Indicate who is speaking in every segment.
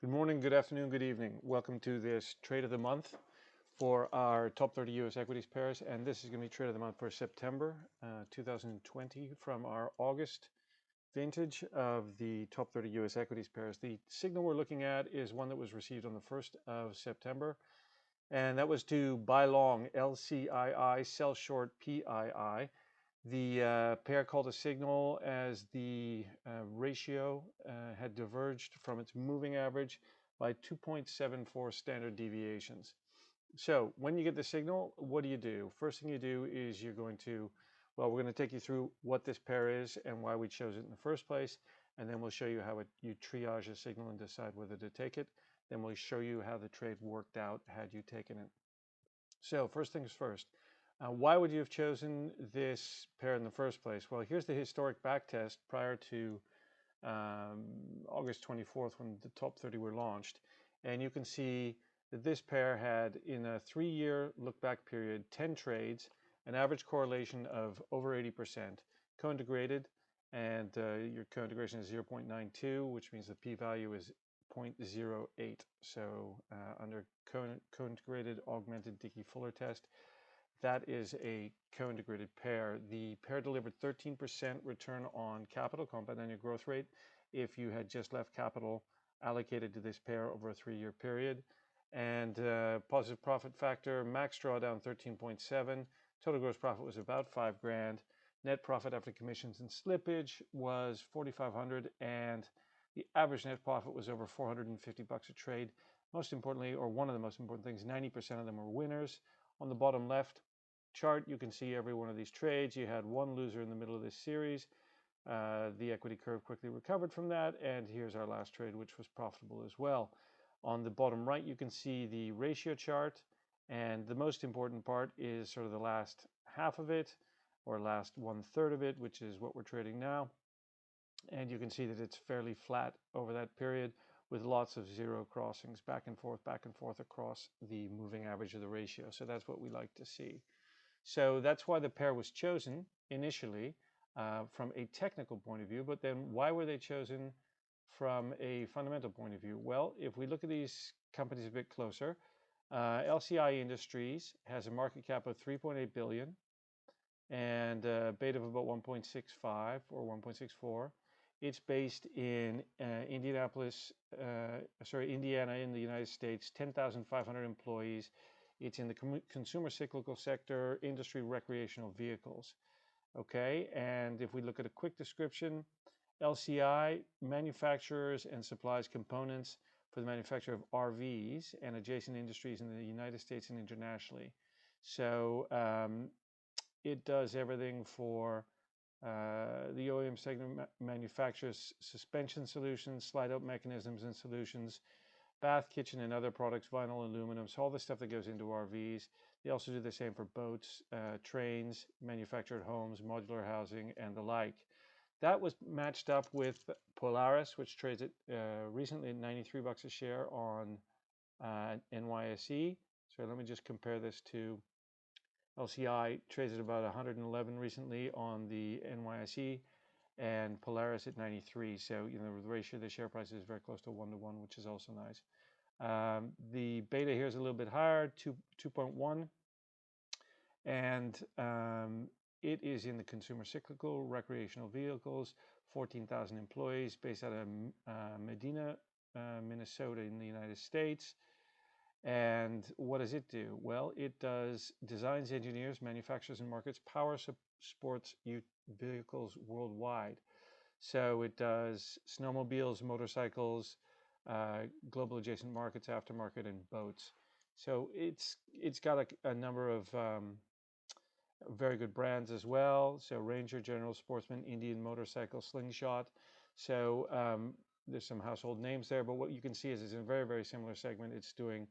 Speaker 1: Good morning, good afternoon, good evening. Welcome to this trade of the month for our top 30 US equities pairs. And this is going to be trade of the month for September 2020 from our August vintage of the top 30 US equities pairs. The signal we're looking at is one that was received on the 1st of September. And that was to buy long LCII, sell short PII. The pair called a signal as the ratio had diverged from its moving average by 2.74 standard deviations. So when you get the signal, what do? First thing you do is you're going to, well, we're going to take you through what this pair is and why we chose it in the first place. And then we'll show you how you triage a signal and decide whether to take it. Then we'll show you how the trade worked out had you taken it. So first things first, why would you have chosen this pair in the first place? Well, here's the historic backtest prior to August 24th when the top 30 were launched. And you can see that this pair had, in a 3-year look-back period, 10 trades, an average correlation of over 80%, co-integrated, and your co-integration is 0.92, which means the p-value is 0.08. So under co-integrated augmented Dickey-Fuller test, that is a co-integrated pair. The pair delivered 13% return on capital, compound annual growth rate, if you had just left capital allocated to this pair over a 3-year period. And positive profit factor, max drawdown 13.7, total gross profit was about 5 grand. Net profit after commissions and slippage was 4,500, and the average net profit was over 450 bucks a trade. Most importantly, or one of the most important things, 90% of them were winners. On the bottom left chart, you can see every one of these trades. You had one loser in the middle of this series. The equity curve quickly recovered from that, and here's our last trade, which was profitable as well. On the bottom right, you can see the ratio chart, and the most important part is sort of the last half of it, or last 1/3 of it, which is what we're trading now. And you can see that it's fairly flat over that period with lots of zero crossings back and forth across the moving average of the ratio. So that's what we like to see. So that's why the pair was chosen initially from a technical point of view, but then why were they chosen from a fundamental point of view? Well, if we look at these companies a bit closer, LCI Industries has a market cap of 3.8 billion and a beta of about 1.65 or 1.64. It's based in Indiana in the United States, 10,500 employees. It's in the consumer cyclical sector, industry, recreational vehicles. Okay, and if we look at a quick description, LCI manufactures and supplies components for the manufacture of RVs and adjacent industries in the United States and internationally. So it does everything for the OEM segment manufactures suspension solutions, slide-out mechanisms and solutions, bath, kitchen, and other products, vinyl, aluminum, so all the stuff that goes into RVs. They also do the same for boats, trains, manufactured homes, modular housing, and the like. That was matched up with Polaris, which trades at recently at 93 bucks a share on NYSE. So let me just compare this to LCI, trades at about 111 recently on the NYSE, and Polaris at 93. So, the ratio of the share price is very close to 1-to-1, which is also nice. The beta here is a little bit higher, 2.1, and it is in the consumer cyclical, recreational vehicles, 14,000 employees, based out of Medina, Minnesota in the United States. And what does it do? Well, it designs, engineers, manufactures, and markets power sports vehicles worldwide. So it does snowmobiles, motorcycles, global adjacent markets, aftermarket, and boats. So it's got a number of very good brands as well. So Ranger, General Sportsman, Indian Motorcycle, Slingshot. So there's some household names there, but what you can see is it's in a very, very similar segment. It's doing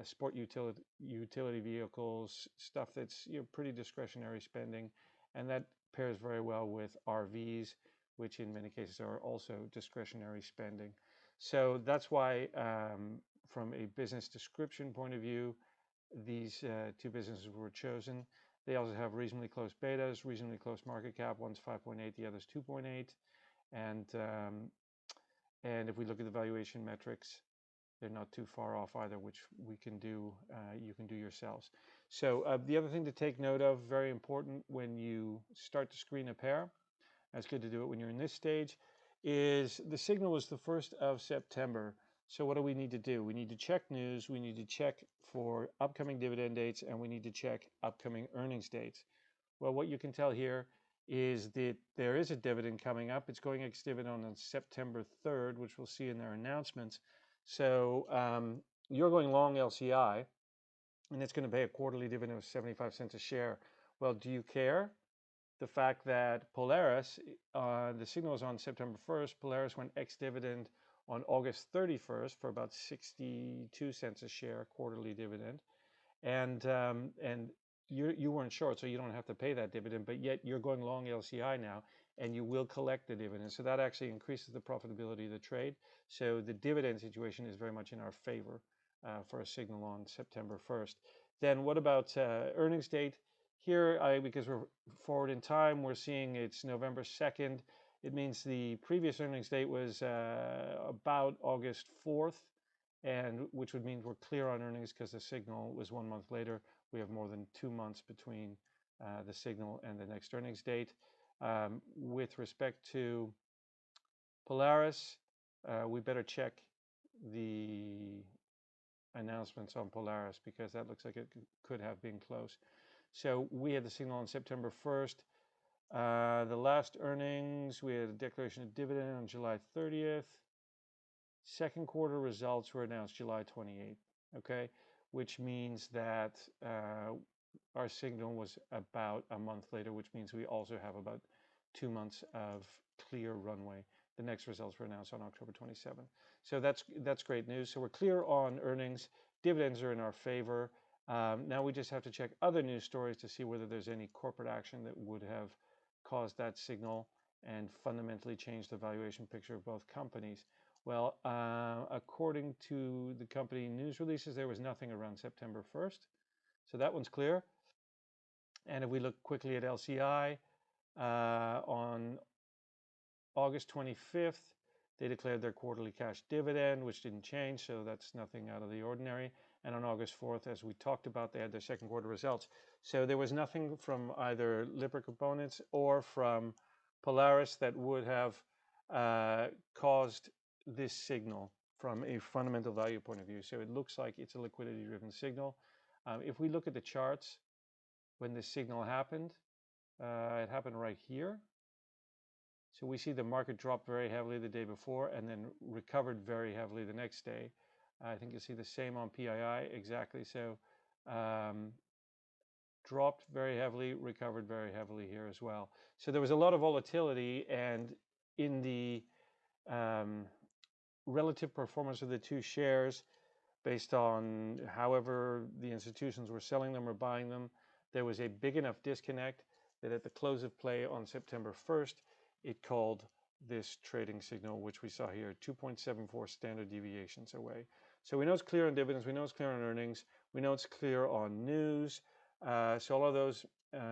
Speaker 1: sport utility vehicles, stuff that's pretty discretionary spending, and that pairs very well with RVs, which in many cases are also discretionary spending. So that's why, from a business description point of view, these two businesses were chosen. They also have reasonably close betas, reasonably close market cap. One's 5.8, the other's 2.8, and And if we look at the valuation metrics, they're not too far off either, which we can do, you can do yourselves. So the other thing to take note of, very important when you start to screen a pair, it's good to do it when you're in this stage, is the signal was the 1st of September. So what do we need to do? We need to check news, we need to check for upcoming dividend dates, and we need to check upcoming earnings dates. Well, what you can tell here is that there is a dividend coming up. It's going ex-dividend on September 3rd, which we'll see in their announcements. So you're going long LCI, and it's going to pay a quarterly dividend of 75 cents a share. Well, do you care? The fact that Polaris, the signal is on September 1st, Polaris went ex-dividend on August 31st for about 62 cents a share quarterly dividend. And you weren't short, so you don't have to pay that dividend, but yet you're going long LCI now, and you will collect the dividend. So that actually increases the profitability of the trade. So the dividend situation is very much in our favor for a signal on September 1st. Then what about earnings date? Here, because we're forward in time, we're seeing it's November 2nd. It means the previous earnings date was about August 4th, and which would mean we're clear on earnings because the signal was 1 month later. We have more than 2 months between the signal and the next earnings date. With respect to Polaris, we better check the announcements on Polaris because that looks like it could have been close. So we had the signal on September 1st. The last earnings, we had a declaration of dividend on July 30th. Second quarter results were announced July 28th, okay? Which means that our signal was about a month later, which means we also have about 2 months of clear runway. The next results were announced on October 27th. So that's great news. So we're clear on earnings. Dividends are in our favor. Now we just have to check other news stories to see whether there's any corporate action that would have caused that signal and fundamentally changed the valuation picture of both companies. Well, according to the company news releases, there was nothing around September 1st. So that one's clear. And if we look quickly at LCI, on August 25th, they declared their quarterly cash dividend, which didn't change, so that's nothing out of the ordinary. And on August 4th, as we talked about, they had their second quarter results. So there was nothing from either Lipper Components or from Polaris that would have caused this signal from a fundamental value point of view. So it looks like it's a liquidity-driven signal. If we look at the charts, when this signal happened, it happened right here. So we see the market dropped very heavily the day before and then recovered very heavily the next day. I think you'll see the same on PII, exactly. So dropped very heavily, recovered very heavily here as well. So there was a lot of volatility, and in the relative performance of the two shares, based on however the institutions were selling them or buying them, there was a big enough disconnect that at the close of play on September 1st, it called this trading signal, which we saw here, 2.74 standard deviations away. So we know it's clear on dividends, we know it's clear on earnings, we know it's clear on news. So all of those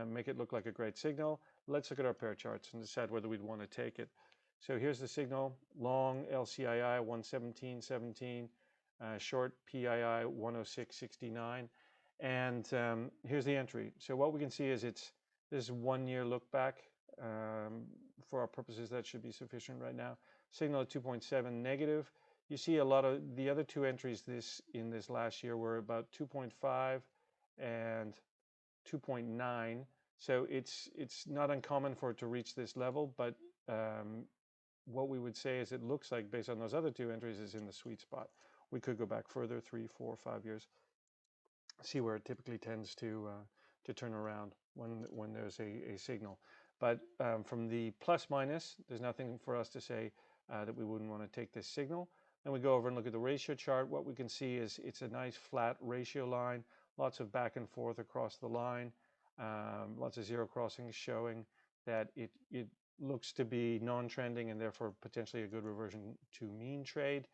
Speaker 1: make it look like a great signal. Let's look at our pair charts and decide whether we'd want to take it. So here's the signal, long LCII 117.17, short PII 106.69, and here's the entry. So what we can see is this is 1 year look back. For our purposes, that should be sufficient right now. Signal at 2.7 negative. You see a lot of the other two entries in this last year were about 2.5 and 2.9. So it's not uncommon for it to reach this level, but what we would say is it looks like, based on those other two entries, is in the sweet spot. We could go back further, 3, 4, 5 years, see where it typically tends to turn around when there's a signal. But from the plus minus, there's nothing for us to say that we wouldn't want to take this signal. Then we go over and look at the ratio chart. What we can see is it's a nice flat ratio line, lots of back and forth across the line, lots of zero crossings showing that it looks to be non-trending and therefore potentially a good reversion to mean trade.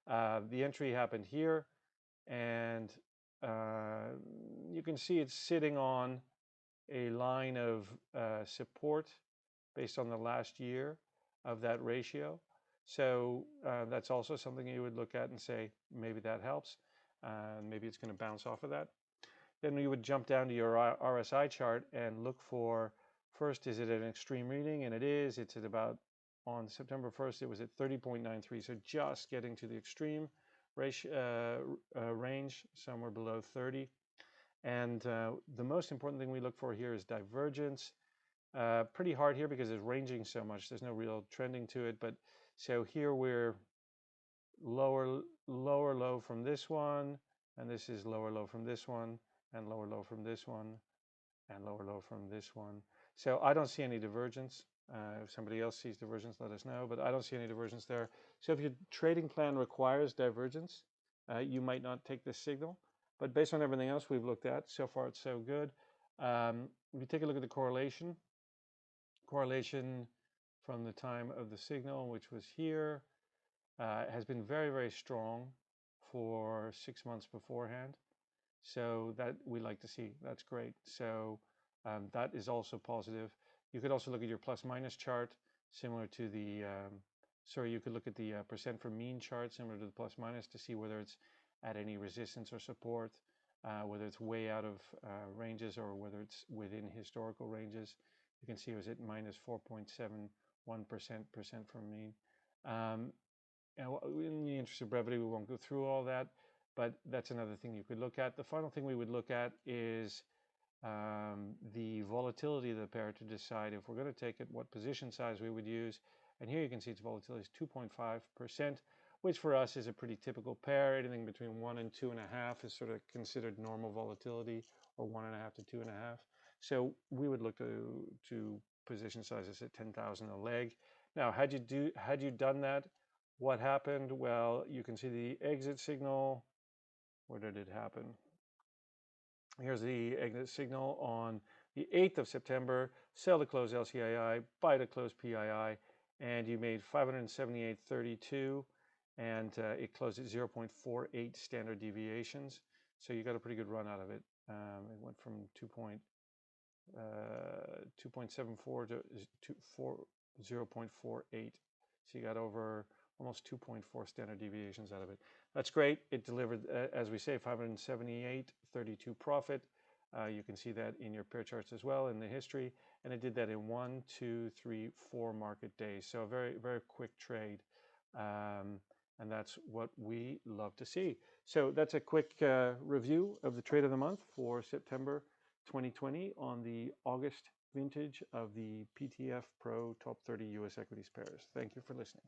Speaker 1: The entry happened here, and you can see it's sitting on a line of support based on the last year of that ratio. So that's also something you would look at and say, maybe that helps. Maybe it's going to bounce off of that. Then you would jump down to your RSI chart and look for, first, is it an extreme reading? And it is. It's at about, on September 1st, it was at 30.93. So just getting to the extreme range, somewhere below 30. And the most important thing we look for here is divergence. Pretty hard here because it's ranging so much. There's no real trending to it. But so here we're lower low from this one, and this is lower low from this one, and lower low from this one, and lower low from this one. So I don't see any divergence. If somebody else sees divergence, let us know, but I don't see any divergence there. So if your trading plan requires divergence, you might not take this signal. But based on everything else we've looked at, so far it's so good. If you take a look at the correlation from the time of the signal, which was here, has been very, very strong for 6 months beforehand. So that we like to see. That's great. So that is also positive. You could also look at your plus minus chart, similar to the, you could look at the percent from mean chart, similar to the plus minus, to see whether it's at any resistance or support, whether it's way out of ranges or whether it's within historical ranges. You can see it was at minus 4.71% from mean. In the interest of brevity, we won't go through all that, but that's another thing you could look at. The final thing we would look at is the volatility of the pair to decide if we're going to take it, what position size we would use. And here you can see its volatility is 2.5%, which for us is a pretty typical pair. Anything between 1 and 2.5 is sort of considered normal volatility, or 1.5 to 2.5. So we would look to position sizes at 10,000 a leg. Now, had you done that, what happened? Well, you can see the exit signal. Where did it happen? Here's the exit signal on the 8th of September. Sell to close LCII, buy to close PII, and you made 578.32, and it closed at 0.48 standard deviations. So you got a pretty good run out of it. It went from 2.74 to 0.48. So you got over almost 2.4 standard deviations out of it. That's great. It delivered, as we say, 578.32 profit. You can see that in your pair charts as well in the history. And it did that in 1, 2, 3, 4 market days. So a very, very quick trade. And that's what we love to see. So that's a quick review of the trade of the month for September 2020 on the August vintage of the PTF Pro Top 30 US Equities Pairs. Thank you for listening.